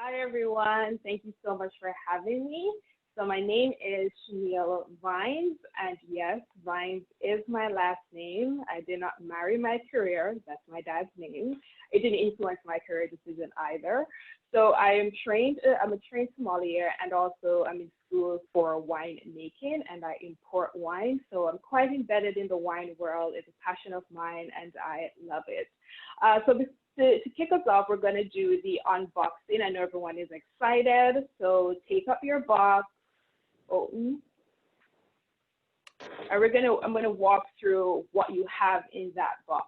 Hi, everyone. Thank you so much for having me. So my name is Chanel Vines, and yes, Vines is my last name. I did not marry my career. That's my dad's name. It didn't influence my career decision either. So I am trained, I'm a trained sommelier, and also I'm in school for wine making, and I import wine. So I'm quite embedded in the wine world. It's a passion of mine, and I love it. To kick us off, we're going to do the unboxing. I know everyone is excited. So take up your box, open, and I'm going to walk through what you have in that box.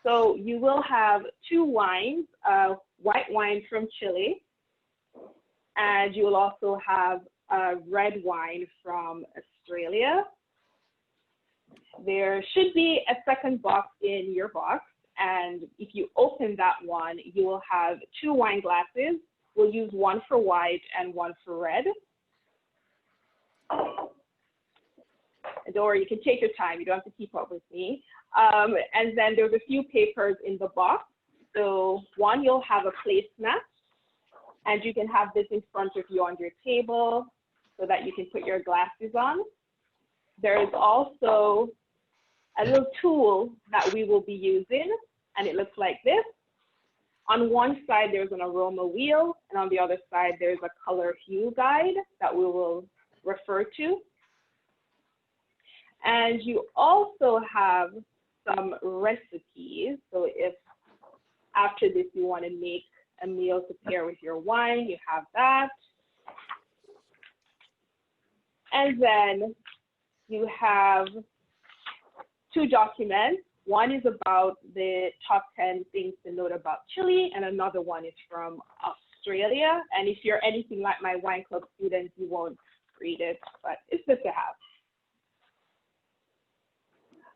So you will have two wines, white wine from Chile, and you will also have red wine from Australia. There should be a second box in your box, and if you open that one, you will have two wine glasses. We'll use one for white and one for red. Or you can take your time, you don't have to keep up with me. And then there's a few papers in the box. So one, you'll have a placemat, and you can have this in front of you on your table so that you can put your glasses on. There is also a little tool that we will be using, and it looks like this. On one side, there's an aroma wheel, and on the other side, there's a color hue guide that we will refer to. And you also have some recipes. So if after this you want to make a meal to pair with your wine, you have that. And then you have two documents. One is about the top 10 things to note about Chile, and another one is from Australia. And if you're anything like my wine club students, you won't read it, but it's good to have.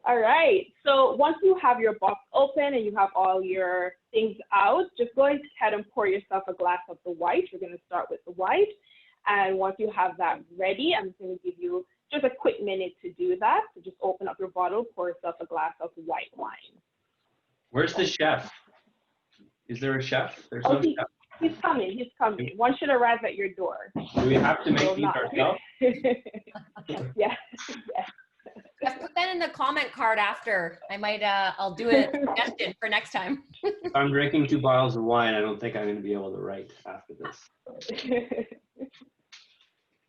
All right, so once you have your box open and you have all your things out, just go ahead and pour yourself a glass of the white. We're gonna start with the white. And once you have that ready, I'm just gonna give you just a quick minute to do that. So just open up your bottle, pour yourself a glass of white wine. Where's the chef? Is there a chef? There's no chef. He's coming, he's coming. One should arrive at your door. Do we have to make these ourselves? Yes. I've put that in the comment card after. I might, I'll do a suggestion for next time. If I'm drinking 2 bottles of wine, I don't think I'm going to be able to write after this.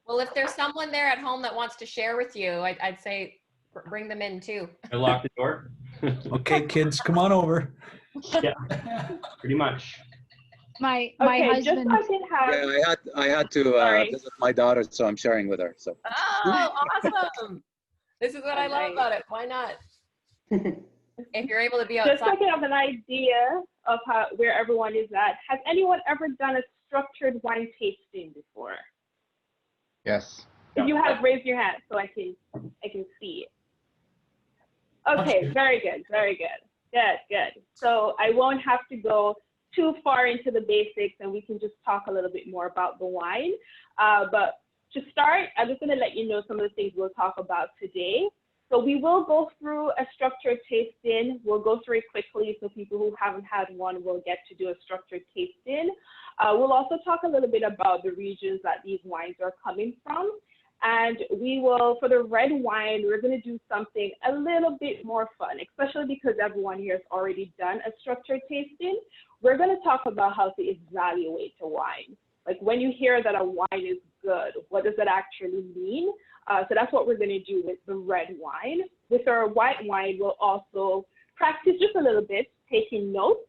Well, if there's someone there at home that wants to share with you, I'd say bring them in too. I lock the door. Okay, kids, come on over. Yeah, pretty much. My Okay, husband. just so I can have. Yeah, I had to visit my daughter, so I'm sharing with her. So. Oh, awesome. This is what I love about it. Why not? If you're able to be outside. Just so I can have an idea of where everyone is at. Has anyone ever done a structured wine tasting before? Yes. If you have, raise your hand so I can see it. Okay, very good, very good. Good. So I won't have to go too far into the basics, and we can just talk a little bit more about the wine. But to start, I'm just going to let you know some of the things we'll talk about today. So we will go through a structured tasting. We'll go through it quickly so people who haven't had one will get to do a structured tasting. We'll also talk a little bit about the regions that these wines are coming from. And we will, for the red wine, we're going to do something a little bit more fun, especially because everyone here has already done a structured tasting. We're going to talk about how to evaluate a wine. Like when you hear that a wine is good, what does that actually mean? So that's what we're going to do with the red wine. With our white wine, we'll also practice just a little bit, taking notes.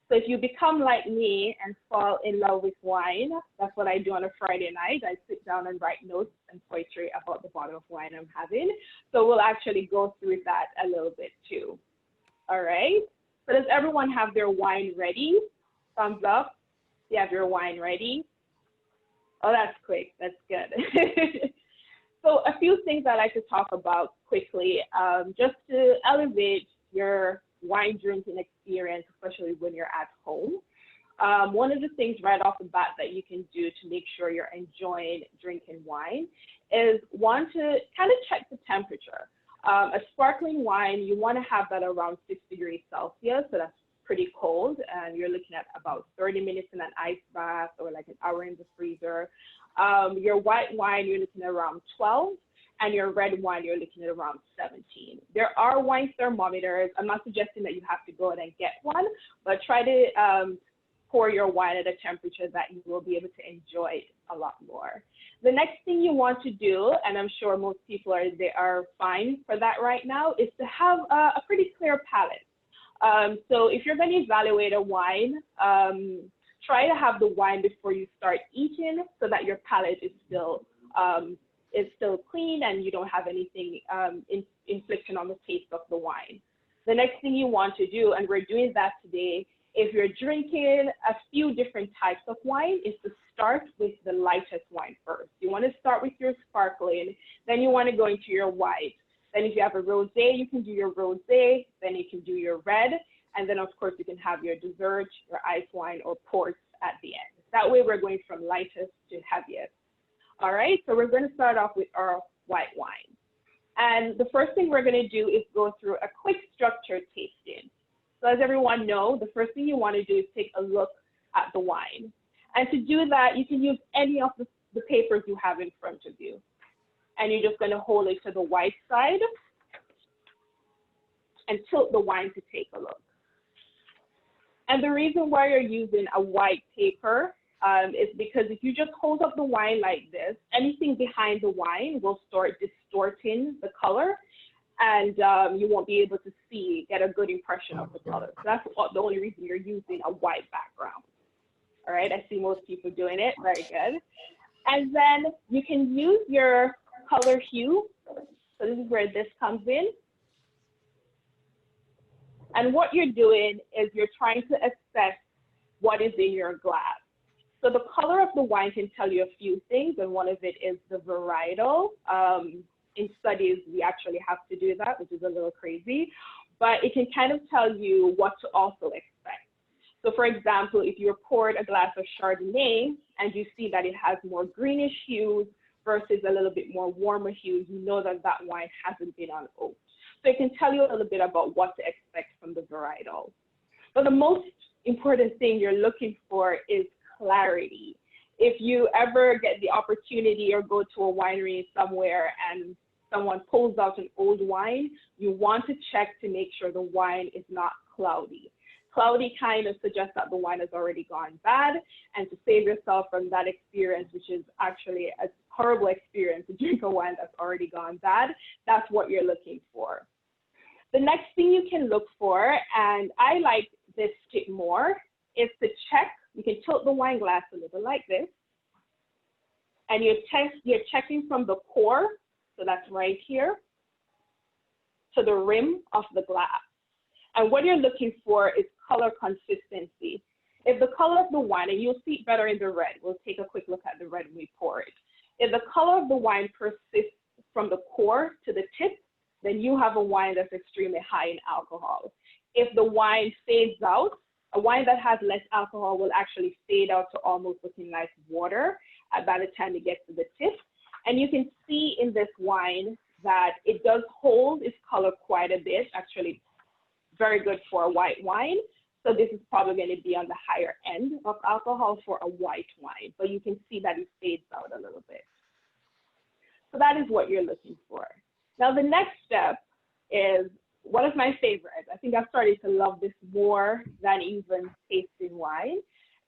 So if you become like me and fall in love with wine, that's what I do on a Friday night. I sit down and write notes and poetry about the bottle of wine I'm having. So we'll actually go through that a little bit too. All right. So does everyone have their wine ready? Thumbs up. You have your wine ready? Oh, that's quick. That's good. So a few things I like to talk about quickly, just to elevate your wine drinking experience, especially when you're at home. One of the things right off the bat that you can do to make sure you're enjoying drinking wine is one, to kind of check the temperature. A sparkling wine, you want to have that around 6 degrees Celsius, so that's pretty cold, and you're looking at about 30 minutes in an ice bath or like an hour in the freezer. Your white wine, you're looking at around 12, and your red wine, you're looking at around 17. There are wine thermometers. I'm not suggesting that you have to go out and get one, but try to pour your wine at a temperature that you will be able to enjoy it a lot more. The next thing you want to do, and I'm sure most people are fine for that right now, is to have a pretty clear palate. So if you're going to evaluate a wine, try to have the wine before you start eating so that your palate is still clean and you don't have anything infliction on the taste of the wine. The next thing you want to do, and we're doing that today, if you're drinking a few different types of wine, is to start with the lightest wine first. You want to start with your sparkling, then you want to go into your white. Then if you have a rosé, you can do your rosé, then you can do your red, and then of course you can have your dessert, your ice wine, or ports at the end. That way we're going from lightest to heaviest. All right, so we're going to start off with our white wine. And the first thing we're going to do is go through a quick structured tasting. So as everyone knows, the first thing you want to do is take a look at the wine. And to do that, you can use any of the papers you have in front of you. And you're just going to hold it to the white side and tilt the wine to take a look. And the reason why you're using a white paper is because if you just hold up the wine like this, anything behind the wine will start distorting the color, and you won't be able to get a good impression of the color. So that's the only reason you're using a white background. All right, I see most people doing it, very good. And then you can use your color hue. So this is where this comes in. And what you're doing is you're trying to assess what is in your glass. So the color of the wine can tell you a few things, and one of it is the varietal. In studies, we actually have to do that, which is a little crazy, but it can kind of tell you what to also expect. So for example, if you're poured a glass of Chardonnay and you see that it has more greenish hues versus a little bit more warmer hues, you know that that wine hasn't been on oak. So it can tell you a little bit about what to expect from the varietal. But the most important thing you're looking for is clarity. If you ever get the opportunity or go to a winery somewhere and someone pulls out an old wine, you want to check to make sure the wine is not cloudy. Cloudy kind of suggests that the wine has already gone bad, and to save yourself from that experience, which is actually a horrible experience to drink a wine that's already gone bad, that's what you're looking for. The next thing you can look for, and I like this tip more, is to check. You can tilt the wine glass a little like this, and you're checking from the core, so that's right here, to the rim of the glass. And what you're looking for is color consistency. If the color of the wine, and you'll see it better in the red, we'll take a quick look at the red when we pour it. If the color of the wine persists from the core to the tip, then you have a wine that's extremely high in alcohol. If the wine fades out, a wine that has less alcohol will actually fade out to almost looking like water by the time it gets to the tip. And you can see in this wine that it does hold its color quite a bit, actually very good for a white wine. So this is probably going to be on the higher end of alcohol for a white wine, but you can see that it fades out a little bit. So that is what you're looking for. Now the next step is one of my favorites. I think I've started to love this more than even tasting wine,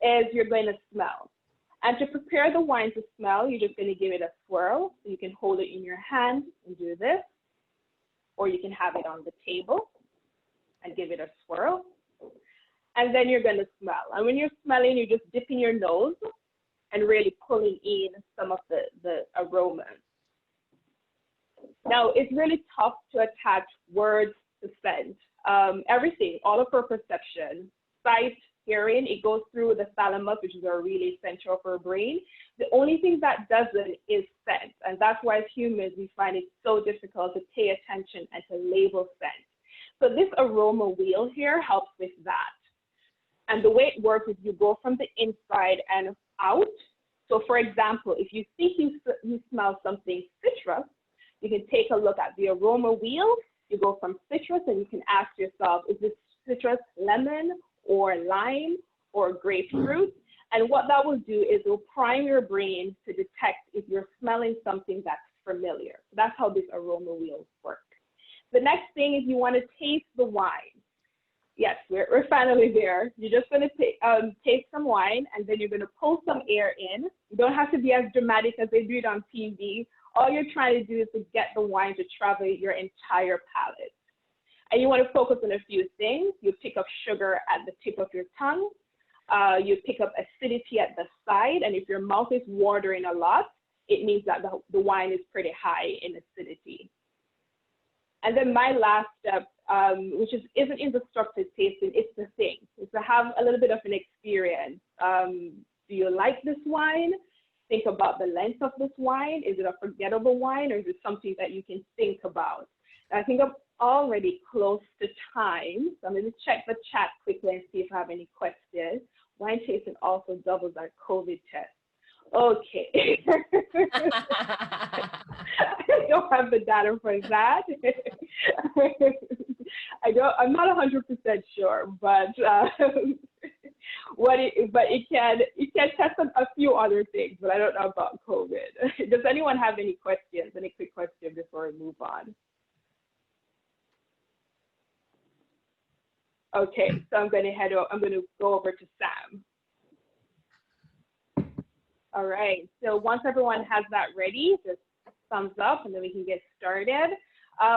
is you're going to smell. And to prepare the wine to smell, you're just going to give it a swirl. So you can hold it in your hand and do this, or you can have it on the table and give it a swirl. And then you're going to smell. And when you're smelling, you're just dipping your nose and really pulling in some of the aromas. Now, it's really tough to attach words to scent. Everything, all of our perception, sight, hearing, it goes through the thalamus, which is our really center of our brain. The only thing that doesn't is scent. And that's why as humans, we find it so difficult to pay attention and to label scent. So this aroma wheel here helps with that. And the way it works is you go from the inside and out. So for example, if you think you smell something citrus, you can take a look at the aroma wheel. You go from citrus and you can ask yourself, is this citrus lemon or lime or grapefruit. And what that will do is it will prime your brain to detect if you're smelling something that's familiar. That's how this aroma wheels work. The next thing is you want to taste the wine. Yes, we're finally there. You're just going to taste some wine, and then you're going to pull some air in. You don't have to be as dramatic as they do it on TV. All you're trying to do is to get the wine to travel your entire palate. And you want to focus on a few things. You pick up sugar at the tip of your tongue. You pick up acidity at the side. And if your mouth is watering a lot, it means that the wine is pretty high in acidity. And then my last step, which isn't in the structured tasting, it's the thing. It's to have a little bit of an experience. Do you like this wine? Think about the length of this wine. Is it a forgettable wine, or is it something that you can think about? And I think I'm already close to time, so I'm going to check the chat quickly and see if I have any questions. Wine tasting also doubles our COVID test. Okay. I don't have the data for that. I'm not 100% sure, but it can test on a few other things, but I don't know about COVID. Does anyone have any questions? Any quick questions before we move on? Okay, so I'm going to go over to Sam. All right, so once everyone has that ready, just thumbs up and then we can get started.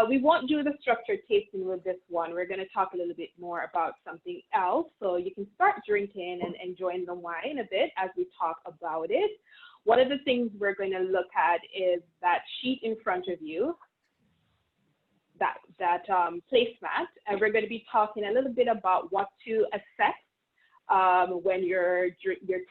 We won't do the structured tasting with this one. We're going to talk a little bit more about something else. So you can start drinking and enjoying the wine a bit as we talk about it. One of the things we're going to look at is that sheet in front of you, that placemat, and we're going to be talking a little bit about what to assess when you're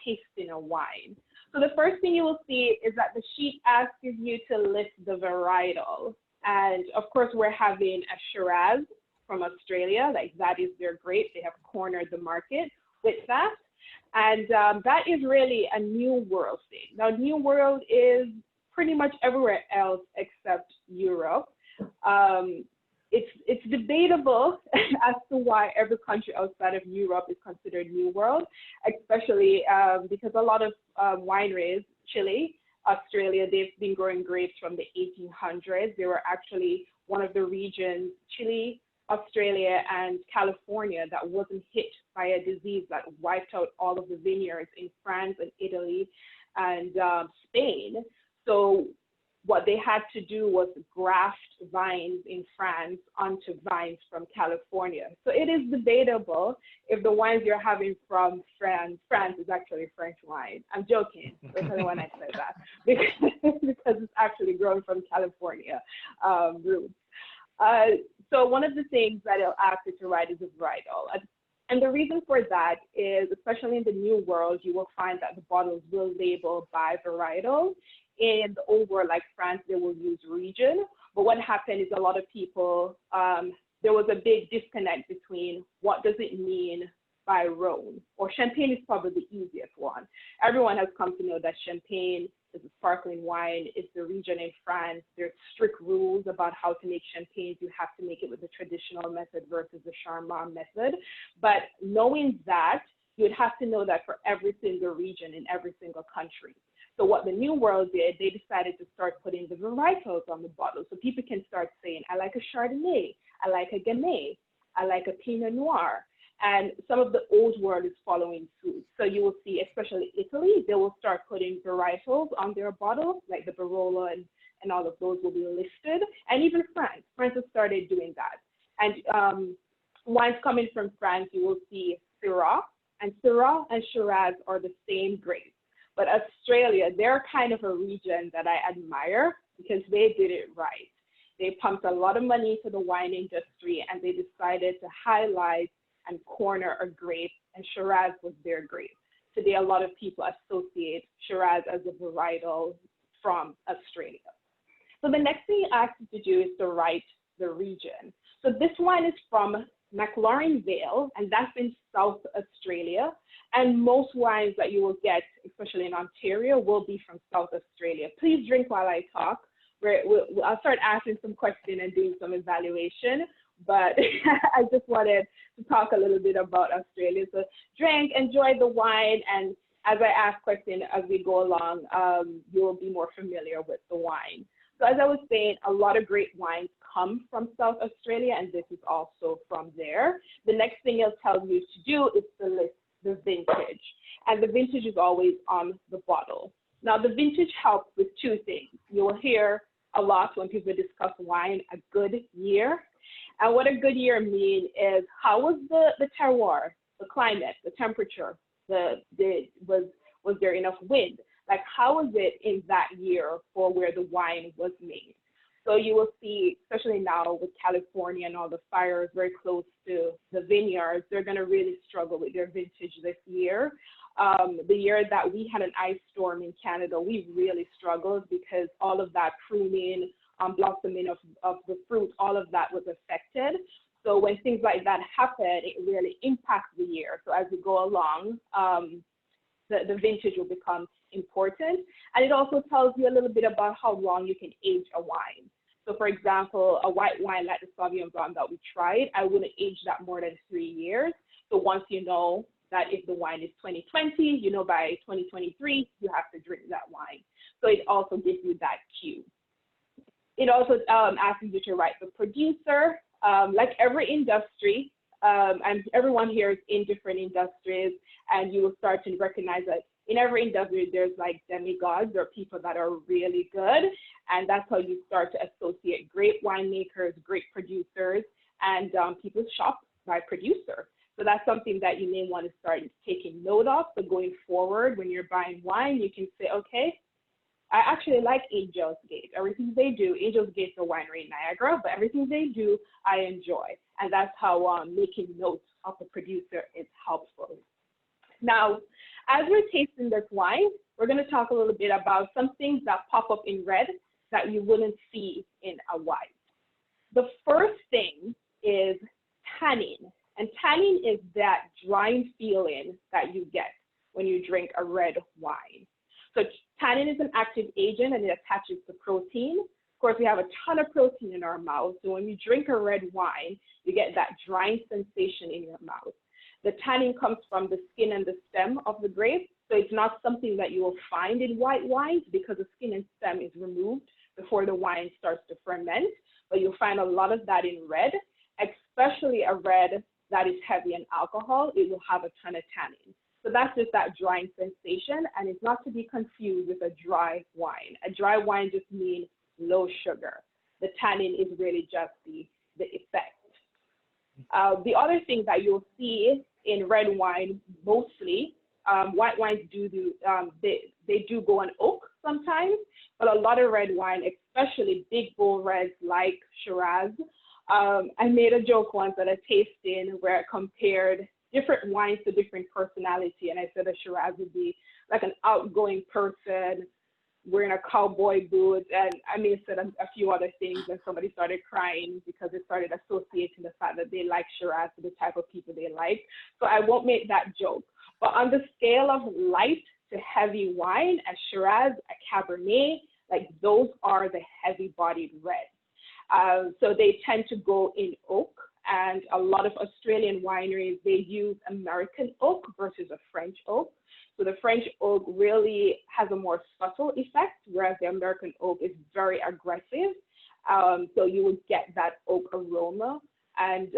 tasting a wine. So the first thing you will see is that the sheet asks you to list the varietal. And of course, we're having a Shiraz from Australia. Like, that is their grape. They have cornered the market with that. And that is really a New World thing. Now, New World is pretty much everywhere else except Europe. It's debatable as to why every country outside of Europe is considered New World, especially because a lot of wineries, Chile, Australia, they've been growing grapes from the 1800s. They were actually one of the regions, Chile, Australia, and California, that wasn't hit by a disease that wiped out all of the vineyards in France and Italy and Spain. So what they had to do was graft vines in France onto vines from California. So it is debatable if the wines you're having from France is actually French wine. I'm joking when I say that, because it's actually grown from California roots. So one of the things that it'll ask you to write is a varietal. And the reason for that is, especially in the New World, you will find that the bottles will label by varietal. In the old world, like France, they will use region. But what happened is a lot of people, there was a big disconnect between what does it mean by Rhone, or Champagne is probably the easiest one. Everyone has come to know that Champagne is a sparkling wine. It's the region in France. There's strict rules about how to make Champagne. You have to make it with the traditional method versus the Charmat method. But knowing that, you'd have to know that for every single region in every single country. So what the New World did, they decided to start putting the varietals on the bottle. So people can start saying, I like a Chardonnay, I like a Gamay, I like a Pinot Noir. And some of the old world is following suit. So you will see, especially Italy, they will start putting varietals on their bottles, like the Barolo and all of those will be listed. And even France has started doing that. And wines coming from France, you will see Syrah. And Syrah and Shiraz are the same grapes. But Australia, they're kind of a region that I admire because they did it right. They pumped a lot of money to the wine industry, and they decided to highlight and corner a grape, and Shiraz was their grape. Today, a lot of people associate Shiraz as a varietal from Australia. So the next thing I asked you to do is to write the region. So this wine is from McLaren Vale, and that's in South Australia. And most wines that you will get, especially in Ontario, will be from South Australia. Please drink while I talk. I'll start asking some questions and doing some evaluation. but I just wanted to talk a little bit about Australia. So drink, enjoy the wine, and as I ask questions as we go along, you'll be more familiar with the wine. So as I was saying, a lot of great wines come from South Australia, and this is also from there. The next thing it'll tell you to do is to list the vintage, and the vintage is always on the bottle. Now, the vintage helps with two things. You will hear a lot when people discuss wine, a good year. And what a good year means is how was the terroir, the climate, the temperature, was there enough wind? Like, how was it in that year for where the wine was made? So you will see, especially now with California and all the fires very close to the vineyards, they're going to really struggle with their vintage this year. The year that we had an ice storm in Canada, we really struggled because all of that pruning, blossoming of the fruit, all of that was affected. So when things like that happen, it really impacts the year. So as we go along, the vintage will become important. And it also tells you a little bit about how long you can age a wine. So for example, a white wine like the Sauvignon Blanc that we tried, I wouldn't age that more than 3 years. So once you know that if the wine is 2020, you know by 2023, you have to drink that wine. So it also gives you that cue. It also asks you to write the producer. Like every industry, and everyone here is in different industries, and you will start to recognize that in every industry, there's like demigods or people that are really good. And that's how you start to associate great winemakers, great producers, and people shop by producer. So that's something that you may want to start taking note of. So going forward, when you're buying wine, you can say, okay, I actually like Angels Gate. Everything they do, Angels Gate's a winery in Niagara, but everything they do, I enjoy. And that's how making notes of the producer is helpful. Now, as we're tasting this wine, we're going to talk a little bit about some things that pop up in red that you wouldn't see in a white. The first thing is tannin. And tannin is that drying feeling that you get when you drink a red wine. So tannin is an active agent and it attaches to protein. Of course, we have a ton of protein in our mouth. So when you drink a red wine, you get that drying sensation in your mouth. The tannin comes from the skin and the stem of the grape. So it's not something that you will find in white wines because the skin and stem is removed before the wine starts to ferment. But you'll find a lot of that in red, especially a red that is heavy in alcohol. It will have a ton of tannin. So that's just that drying sensation, and it's not to be confused with a dry wine. A dry wine just means low sugar. The tannin is really just the effect. The other thing that you'll see in red wine mostly, white wines they do go on oak sometimes, but a lot of red wine, especially big bold reds like Shiraz. I made a joke once at a tasting where I compared different wines to different personality, and I said a Shiraz would be like an outgoing person wearing a cowboy boot, and I may have said a few other things, and somebody started crying because they started associating the fact that they like Shiraz to the type of people they like. So I won't make that joke. But on the scale of light to heavy wine, a Shiraz, a Cabernet, like those are the heavy-bodied reds. So they tend to go in oak, and a lot of Australian wineries, they use American oak versus a French oak. So the French oak really has a more subtle effect, whereas the American oak is very aggressive. So you will get that oak aroma. And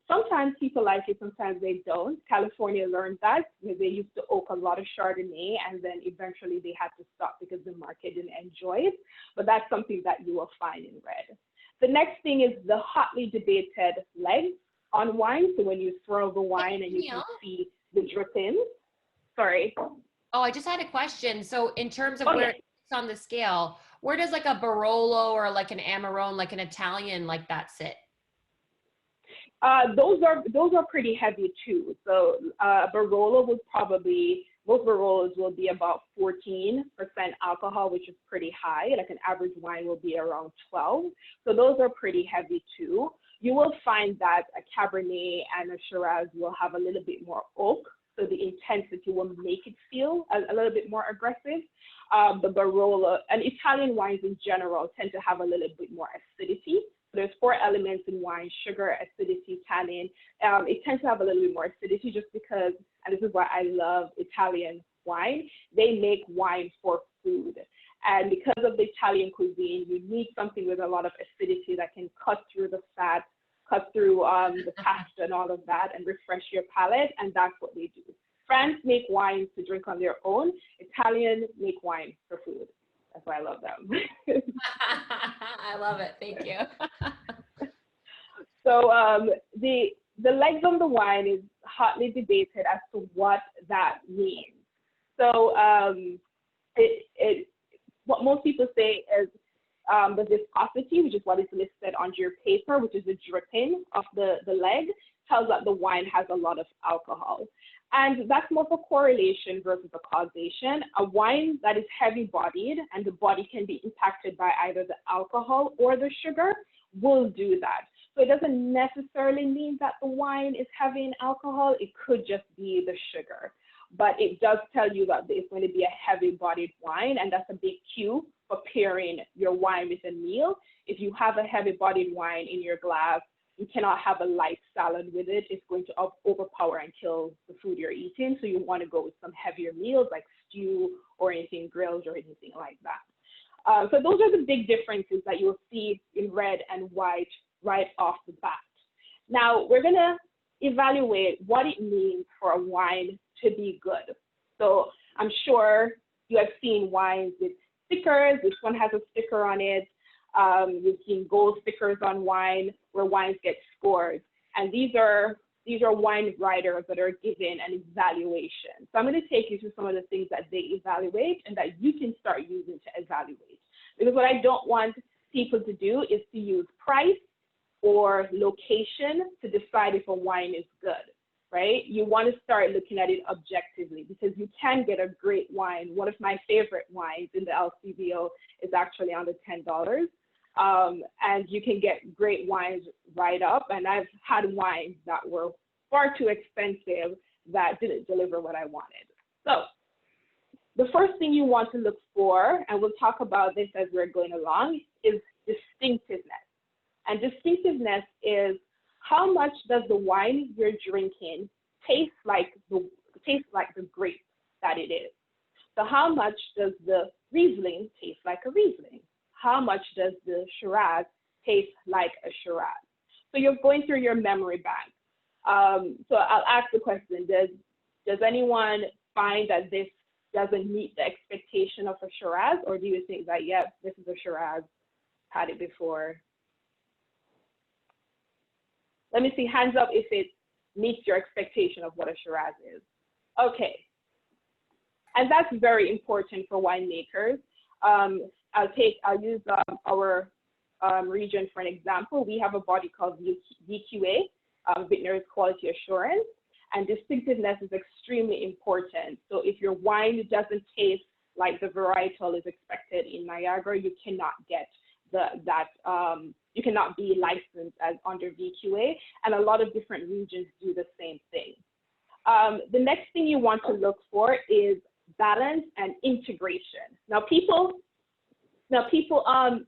sometimes people like it, sometimes they don't. California learned that. They used to oak a lot of Chardonnay, and then eventually they had to stop because the market didn't enjoy it. But that's something that you will find in red. The next thing is the hotly debated legs on wine. So when you swirl the wine and you can see the drippings. Sorry. Oh, I just had a question. So in terms of where it's on the scale, where does like a Barolo or like an Amarone, like an Italian like that sit? Those are pretty heavy too. So Barolo would probably, most Barolos will be about 14% alcohol, which is pretty high. Like an average wine will be around 12. So those are pretty heavy too. You will find that a Cabernet and a Shiraz will have a little bit more oak. So the intensity will make it feel a little bit more aggressive. The Barolo and Italian wines in general tend to have a little bit more acidity. There's 4 elements in wine: sugar, acidity, tannin. It tends to have a little bit more acidity just because, and this is why I love Italian wine, they make wine for food. And because of the Italian cuisine, you need something with a lot of acidity that can cut through the fat, cut through the pasta and all of that, and refresh your palate, and that's what they do. France make wine to drink on their own. Italian make wine for food. That's why I love them. I love it. Thank you. So the legs on the wine is hotly debated as to what that means. So what most people say is the viscosity, which is what is listed on your paper, which is the dripping of the leg, tells that the wine has a lot of alcohol. And that's more of a correlation versus a causation. A wine that is heavy-bodied and the body can be impacted by either the alcohol or the sugar will do that. So it doesn't necessarily mean that the wine is heavy in alcohol. It could just be the sugar. But it does tell you that it's going to be a heavy-bodied wine, and that's a big cue for pairing your wine with a meal. If you have a heavy-bodied wine in your glass, you cannot have a light salad with it. It's going to overpower and kill the food you're eating. So you want to go with some heavier meals like stew or anything grilled or anything like that. So those are the big differences that you'll see in red and white right off the bat. Now we're going to evaluate what it means for a wine to be good. So I'm sure you have seen wines with stickers. This one has a sticker on it. You've seen gold stickers on wine where wines get scores. And these are wine writers that are given an evaluation. So I'm going to take you through some of the things that they evaluate and that you can start using to evaluate. Because what I don't want people to do is to use price or location to decide if a wine is good, right? You want to start looking at it objectively because you can get a great wine. One of my favorite wines in the LCBO is actually under $10. And you can get great wines right up. And I've had wines that were far too expensive that didn't deliver what I wanted. So the first thing you want to look for, and we'll talk about this as we're going along, is distinctiveness. And distinctiveness is how much does the wine you're drinking taste like the grape that it is. So how much does the Riesling taste like a Riesling? How much does the Shiraz taste like a Shiraz? So you're going through your memory bank. So I'll ask the question, does anyone find that this doesn't meet the expectation of a Shiraz, or do you think that, yes, this is a Shiraz, had it before? Let me see, hands up if it meets your expectation of what a Shiraz is. Okay, and that's very important for winemakers. I'll use our region for an example. We have a body called VQA, Vintners Quality Assurance, and distinctiveness is extremely important. So if your wine doesn't taste like the varietal is expected in Niagara, you cannot get you cannot be licensed as under VQA, and a lot of different regions do the same thing. The next thing you want to look for is balance and integration. Now people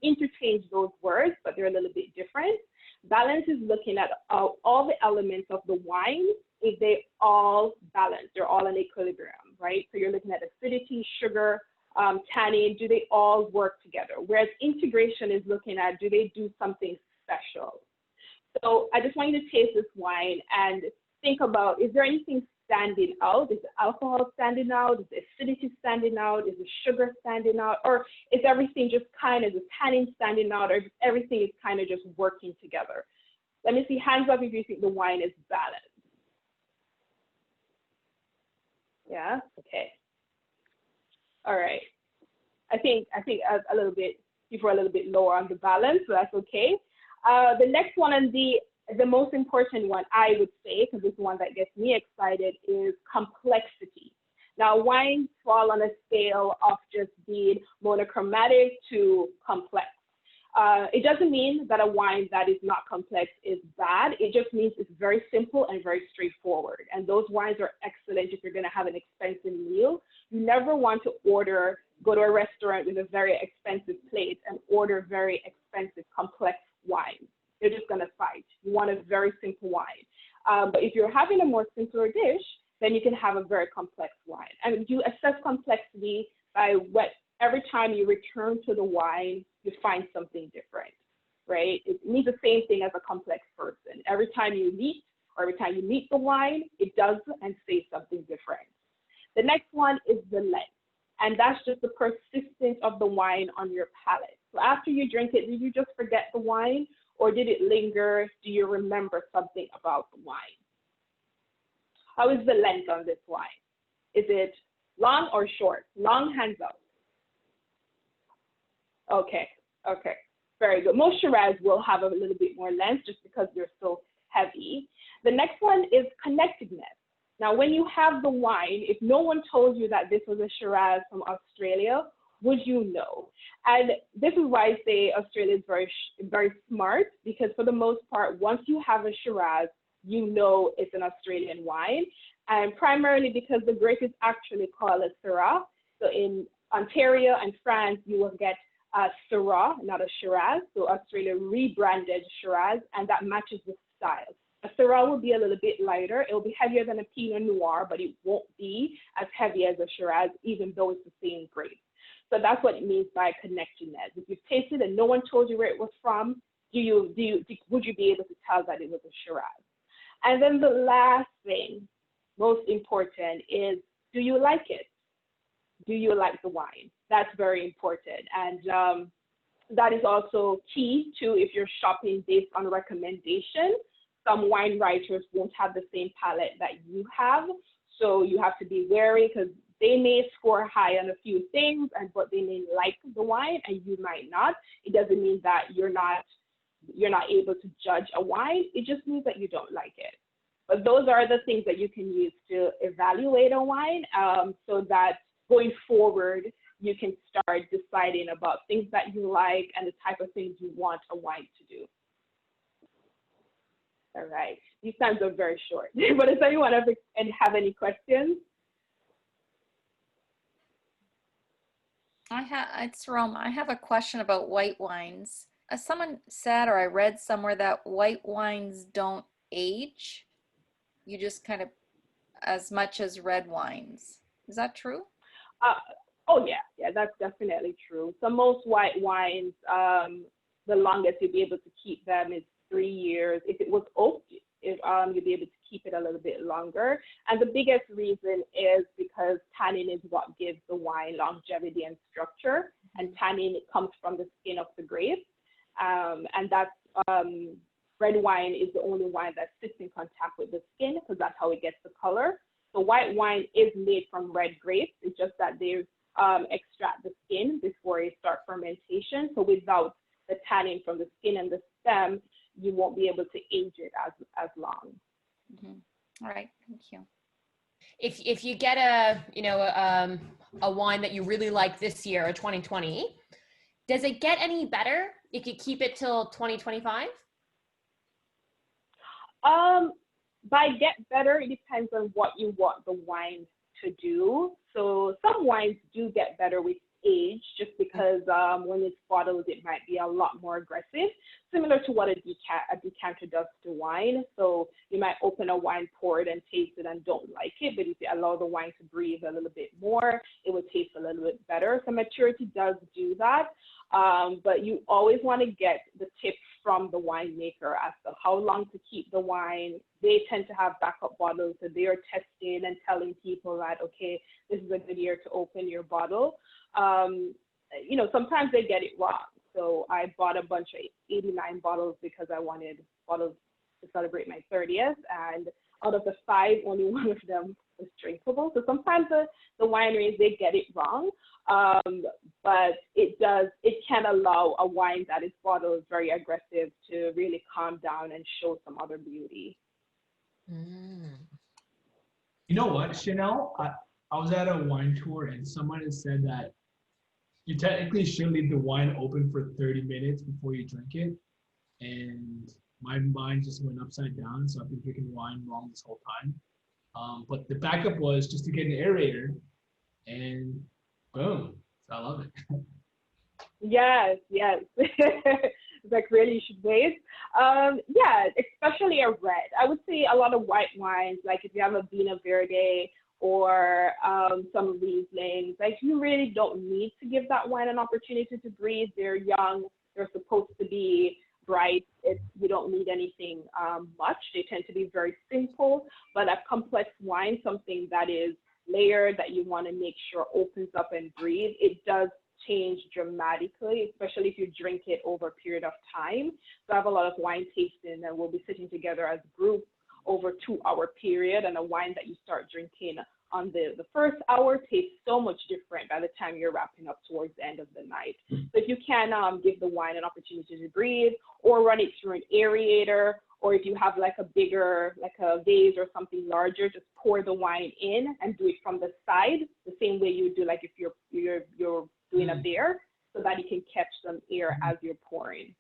interchange those words, but they're a little bit different. Balance is looking at all the elements of the wine. If they all balance, they're all in equilibrium, right? So you're looking at acidity, sugar, tannin, do they all work together? Whereas integration is looking at, do they do something special? So I just want you to taste this wine and think about, is there anything standing out? Is the alcohol standing out? Is the acidity standing out? Is the sugar standing out? Or is everything just kind of, the tannin standing out, or everything is kind of just working together? Let me see, hands up if you think the wine is balanced. Yeah, okay. All right. I think a little bit, people are a little bit lower on the balance, so that's okay. The next one, and the most important one, I would say, because it's the one that gets me excited, is complexity. Now, wines fall on a scale of just being monochromatic to complex. It doesn't mean that a wine that is not complex is bad. It just means it's very simple and very straightforward. And those wines are excellent if you're going to have an expensive meal. You never want to go to a restaurant with a very expensive plate and order very expensive, complex wine. They're just going to fight. You want a very simple wine. But if you're having a more simpler dish, then you can have a very complex wine. And you assess complexity by every time you return to the wine, you find something different, right? It means the same thing as a complex person. Every time you meet the wine, it does and says something different. The next one is the length. And that's just the persistence of the wine on your palate. So after you drink it, did you just forget the wine, or did it linger? Do you remember something about the wine? How is the length on this wine? Is it long or short? Long, hands up. Okay, very good. Most Shiraz will have a little bit more length just because they're so heavy. The next one is connectedness. Now, when you have the wine, if no one told you that this was a Shiraz from Australia, would you know? And this is why I say Australia is very, very smart, because for the most part, once you have a Shiraz, you know it's an Australian wine, and primarily because the grape is actually called a Syrah. So in Ontario and France, you will get a Syrah, not a Shiraz. So Australia rebranded Shiraz, and that matches the style. A Syrah will be a little bit lighter. It will be heavier than a Pinot Noir, but it won't be as heavy as a Shiraz, even though it's the same grape. So that's what it means by connectedness. If you've tasted and no one told you where it was from, would you be able to tell that it was a Shiraz? And then the last thing, most important, is do you like it? Do you like the wine? That's very important. And that is also key to if you're shopping based on recommendation. Some wine writers won't have the same palate that you have. So you have to be wary, because they may score high on a few things, but they may like the wine and you might not. It doesn't mean that you're not able to judge a wine. It just means that you don't like it. But those are the things that you can use to evaluate a wine, so that going forward, you can start deciding about things that you like and the type of things you want a wine to do. All right, these times are very short, but does anyone have any questions? It's Rome. I have a question about white wines. As someone said, or I read somewhere, that white wines don't age. You just kind of, as much as red wines. Is that true? Oh yeah, that's definitely true. So most white wines, the longest you'll be able to keep them is 3 years. If it was oak, you'll be able to keep it a little bit longer. And the biggest reason is because tannin is what gives the wine longevity and structure. And tannin, it comes from the skin of the grape. And that's, red wine is the only wine that sits in contact with the skin, because that's how it gets the color. So white wine is made from red grapes. It's just that they extract the skin before you start fermentation. So without the tannin from the skin and the stem, you won't be able to age it as long. Mm-hmm. All right, thank you. If you get a wine that you really like this year, a 2020, does it get any better if you keep it till 2025? By get better, it depends on what you want the wine to do. So some wines do get better with age, just because when it's bottled, it might be a lot more aggressive, similar to what a decanter does to wine. So you might open a wine, pour it, and taste it and don't like it, but if you allow the wine to breathe a little bit more, it will taste a little bit better. So maturity does do that, but you always want to get the tips from the winemaker as to how long to keep the wine. They tend to have backup bottles, so they are testing and telling people that, okay, this is a good year to open your bottle. Sometimes they get it wrong. So I bought a bunch of 89 bottles because I wanted bottles to celebrate my 30th. And out of the 5, only one of them was drinkable. So sometimes the wineries, they get it wrong. But it can allow a wine that is bottled very aggressive to really calm down and show some other beauty. You know what, Chanel? I was at a wine tour and someone had said that you technically should leave the wine open for 30 minutes before you drink it. And my mind just went upside down, so I've been drinking wine wrong this whole time. But the backup was just to get an aerator, and boom, so I love it. Yes. It's like, really, you should wait. Yeah, especially a red. I would say a lot of white wines, like if you have a Vino Verde or some Rieslings, like you really don't need to give that wine an opportunity to breathe. They're young. They're supposed to be bright. You don't need anything much. They tend to be very simple, but a complex wine, something that is layered that you want to make sure opens up and breathes, it does change dramatically, especially if you drink it over a period of time. So I have a lot of wine tasting and we'll be sitting together as a group over a 2-hour period, and a wine that you start drinking on the first hour tastes so much different by the time you're wrapping up towards the end of the night. So if you can give the wine an opportunity to breathe, or run it through an aerator, or if you have like a bigger, like a vase or something larger, just pour the wine in and do it from the side, the same way you would do like if you're doing a beer, so that you can catch some air as you're pouring.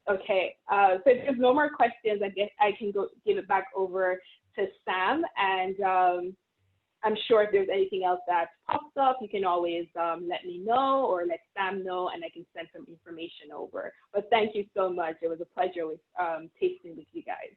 Okay, so if there's no more questions, I guess I can go give it back over to Sam, and I'm sure if there's anything else that pops up, you can always let me know or let Sam know, and I can send some information over. But thank you so much. It was a pleasure with tasting with you guys.